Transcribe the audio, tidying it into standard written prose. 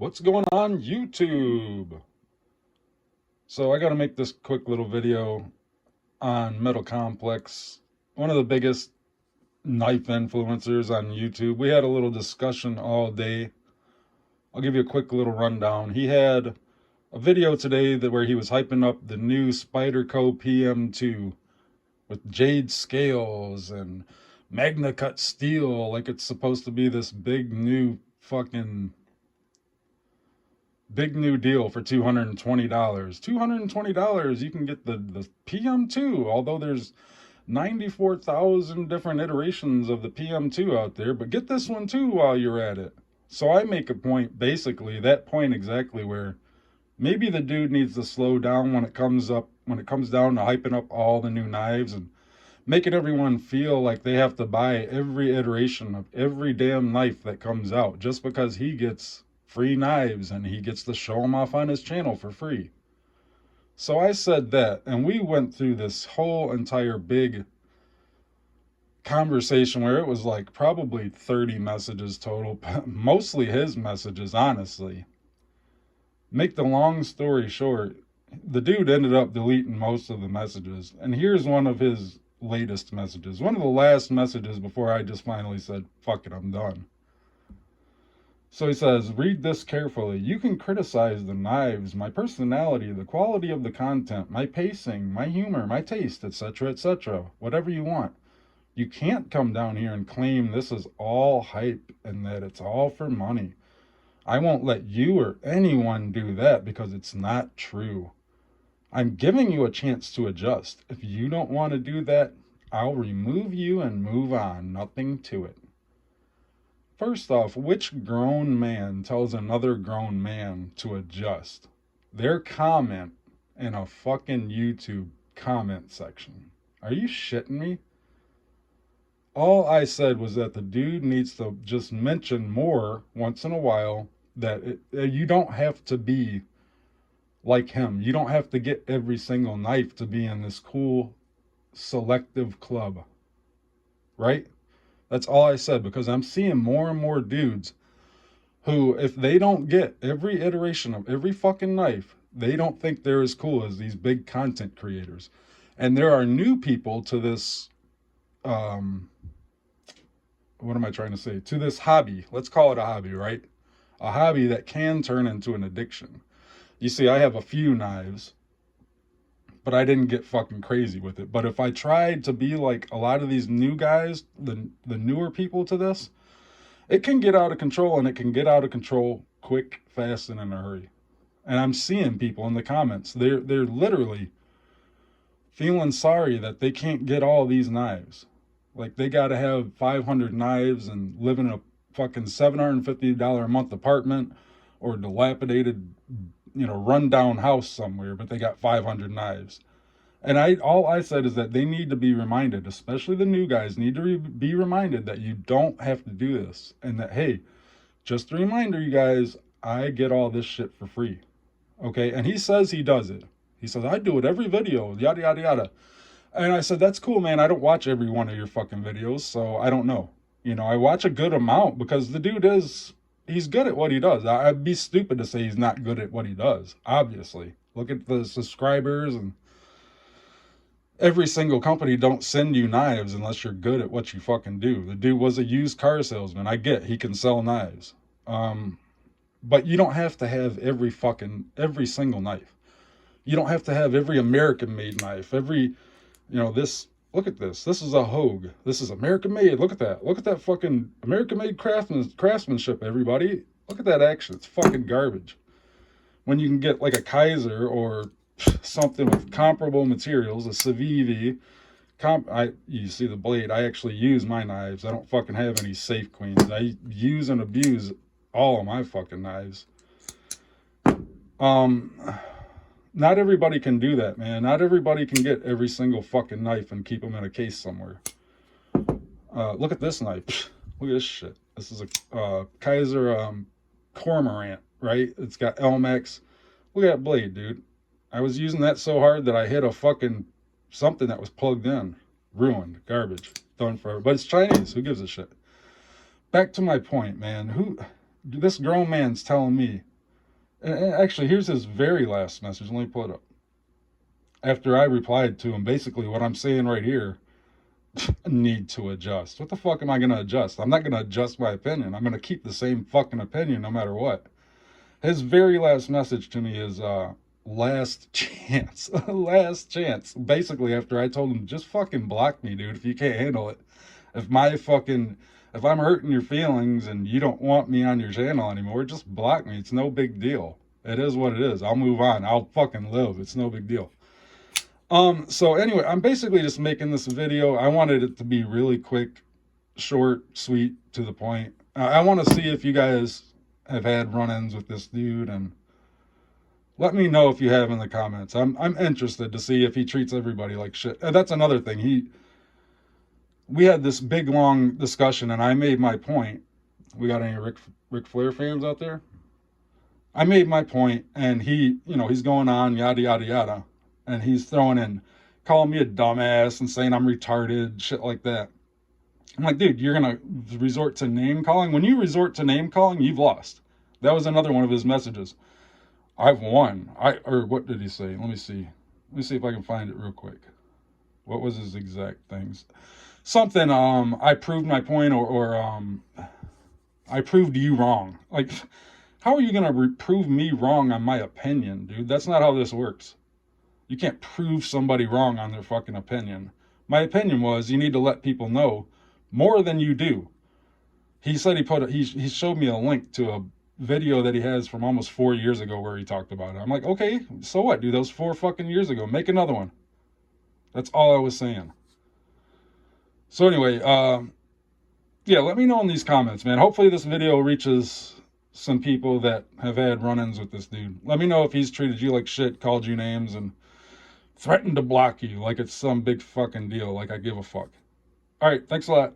What's going on YouTube? So I got to make this quick little video on Metal Complex, one of the biggest knife influencers on YouTube. We had a little discussion all day. I'll give you a quick little rundown. He had a video today where he was hyping up the new Spyderco PM2 with jade scales and Magna Cut steel, like it's supposed to be this big new deal for $220. $220, you can get the PM2, although there's 94,000 different iterations of the PM2 out there, but get this one too while you're at it. So I make a point, basically, that point exactly, where maybe the dude needs to slow down when it comes down to hyping up all the new knives and making everyone feel like they have to buy every iteration of every damn knife that comes out just because he gets free knives and he gets to show them off on his channel for free. So I said that, and we went through this whole entire big conversation where it was like probably 30 messages total, mostly his messages, honestly. Make the long story short, the dude ended up deleting most of the messages, and here's one of his latest messages, one of the last messages before I just finally said, fuck it, I'm done. So he says, read this carefully. You can criticize the knives, my personality, the quality of the content, my pacing, my humor, my taste, etc., whatever you want. You can't come down here and claim this is all hype and that it's all for money. I won't let you or anyone do that because it's not true. I'm giving you a chance to adjust. If you don't want to do that, I'll remove you and move on. Nothing to it. First off, which grown man tells another grown man to adjust? Their comment in a fucking YouTube comment section. Are you shitting me? All I said was that the dude needs to just mention more once in a while that you don't have to be like him. You don't have to get every single knife to be in this cool selective club, right? That's all I said, because I'm seeing more and more dudes who, if they don't get every iteration of every fucking knife, they don't think they're as cool as these big content creators. And there are new people to this, what am I trying to say? To this hobby. Let's call it a hobby, right? A hobby that can turn into an addiction. You see, I have a few knives, but I didn't get fucking crazy with it. But if I tried to be like a lot of these new guys, the newer people to this, it can get out of control, and it can get out of control quick, fast, and in a hurry. And I'm seeing people in the comments, they're literally feeling sorry that they can't get all these knives. Like, they got to have 500 knives and live in a fucking $750 a month apartment or dilapidated, rundown house somewhere, but they got 500 knives. And all I said is that they need to be reminded, especially the new guys, need to be reminded that you don't have to do this. And that, hey, just a reminder, you guys, I get all this shit for free. Okay? And he says he does it. He says, I do it every video, yada, yada, yada. And I said, that's cool, man. I don't watch every one of your fucking videos, so I don't know. I watch a good amount because the dude he's good at what he does. I'd be stupid to say he's not good at what he does, obviously. Look at the subscribers, and every single company don't send you knives unless you're good at what you fucking do. The dude was a used car salesman. I get he can sell knives. But you don't have to have every single knife. You don't have to have every American-made knife. Look at this. This is a Hogue. This is American-made. Look at that. Look at that fucking American-made craftsmanship, everybody. Look at that action. It's fucking garbage. When you can get like a Kaiser or something with comparable materials, a Civivi. You see the blade. I actually use my knives. I don't fucking have any Safe Queens. I use and abuse all of my fucking knives. Not everybody can do that, man. Not everybody can get every single fucking knife and keep them in a case somewhere. Look at this knife. Look at this shit. This is a Kaiser Cormorant, right? It's got Elmex. Look at that blade, dude. I was using that so hard that I hit a fucking something that was plugged in. Ruined. Garbage. Done forever. But it's Chinese. Who gives a shit? Back to my point, man. This grown man's telling me And actually, here's his very last message. Let me pull it up. After I replied to him, basically what I'm saying right here, need to adjust. What the fuck am I going to adjust? I'm not going to adjust my opinion. I'm going to keep the same fucking opinion no matter what. His very last message to me is last chance. Last chance. Basically, after I told him, just fucking block me, dude, if you can't handle it. If I'm hurting your feelings and you don't want me on your channel anymore, just block me. It's no big deal. It is what it is. I'll move on. I'll fucking live. It's no big deal. So anyway, I'm basically just making this video. I wanted it to be really quick, short, sweet, to the point. I want to see if you guys have had run-ins with this dude, and let me know if you have in the comments. I'm interested to see if he treats everybody like shit. That's another thing. We had this big long discussion, and I made my point. We got any Ric Flair fans out there? I made my point, and he's going on yada yada yada, and he's throwing in, calling me a dumbass and saying I'm retarded, shit like that. I'm like, dude, you're gonna resort to name calling? When you resort to name calling, you've lost. That was another one of his messages. I've won. Or what did he say? Let me see if I can find it real quick. What was his exact things? Something, I proved my point, or I proved you wrong. Like, how are you gonna prove me wrong on my opinion, dude? That's not how this works. You can't prove somebody wrong on their fucking opinion. My opinion was, you need to let people know more than you do. He said he showed me a link to a video that he has from almost 4 years ago where he talked about it. I'm like, okay, so what, dude? That was 4 fucking years ago. Make another one. That's all I was saying. So anyway, yeah, let me know in these comments, man. Hopefully this video reaches some people that have had run-ins with this dude. Let me know if he's treated you like shit, called you names, and threatened to block you like it's some big fucking deal, like I give a fuck. All right, thanks a lot.